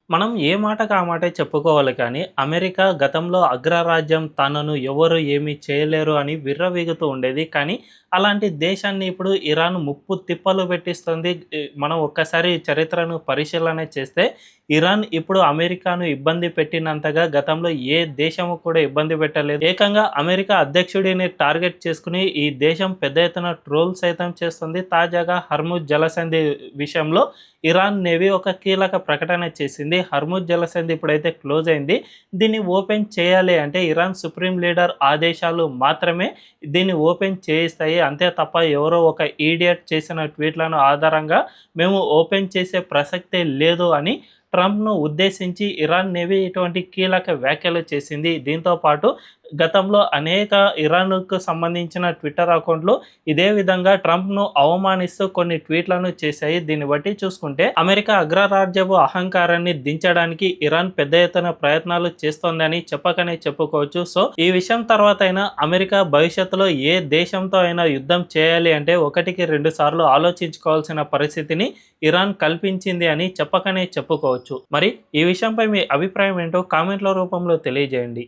మనం ఏ మాటకి ఆ మాటే చెప్పుకోవాలి కానీ, అమెరికా గతంలో అగ్రరాజ్యం తనను ఎవరు ఏమి చేయలేరు అని విర్రవీగుతూ ఉండేది. కానీ, అలాంటి దేశాన్ని ఇప్పుడు ఇరాన్ ముప్పు తిప్పలు పెట్టిస్తుంది. మనం ఒక్కసారి చరిత్రను పరిశీలన చేస్తే, ఇరాన్ ఇప్పుడు అమెరికాను ఇబ్బంది పెట్టినంతగా గతంలో ఏ దేశము కూడా ఇబ్బంది పెట్టలేదు. ఏకంగా అమెరికా అధ్యక్షుడిని టార్గెట్ చేసుకొని, ఈ దేశం పెద్ద ఎత్తున ట్రోల్ సైతం చేస్తుంది. తాజాగా హర్ముజ్ జలసంధి విషయంలో ఇరాన్ నేవీ ఒక కీలక ప్రకటన చేసింది. హర్ముజ్ జలసంధి ఇప్పుడైతే క్లోజ్ అయింది. దీన్ని ఓపెన్ చేయాలి అంటే ఇరాన్ సుప్రీం లీడర్ ఆదేశాలు మాత్రమే దీన్ని ఓపెన్ చేయిస్తాయి. అంతే తప్ప ఎవరో ఒక ఈడియట్ చేసిన ట్వీట్లను ఆధారంగా మేము ఓపెన్ చేసే ప్రసక్తే లేదు అని ట్రంప్ను ఉద్దేశించి ఇరాన్ నేవీ ఇటువంటి కీలక వ్యాఖ్యలు చేసింది. దీంతో పాటు గతంలో అనేక ఇరాన్కు సంబంధించిన ట్విట్టర్ అకౌంట్లు ఇదే విధంగా ట్రంప్ను అవమానిస్తూ కొన్ని ట్వీట్లను చేశాయి. దీన్ని బట్టి చూసుకుంటే అమెరికా అగ్రరాజ్యపు అహంకారాన్ని దించడానికి ఇరాన్ పెద్ద ఎత్తున ప్రయత్నాలు చేస్తోందని చెప్పకనే చెప్పుకోవచ్చు. సో ఈ విషయం తర్వాత అయినా అమెరికా భవిష్యత్తులో ఏ దేశంతో అయినా యుద్ధం చేయాలి అంటే ఒకటికి 2 సార్లు ఆలోచించుకోవాల్సిన పరిస్థితిని ఇరాన్ కల్పించింది అని చెప్పకనే చెప్పుకోవచ్చు. మరి ఈ విషయంపై మీ అభిప్రాయం ఏంటో కామెంట్ల రూపంలో తెలియజేయండి.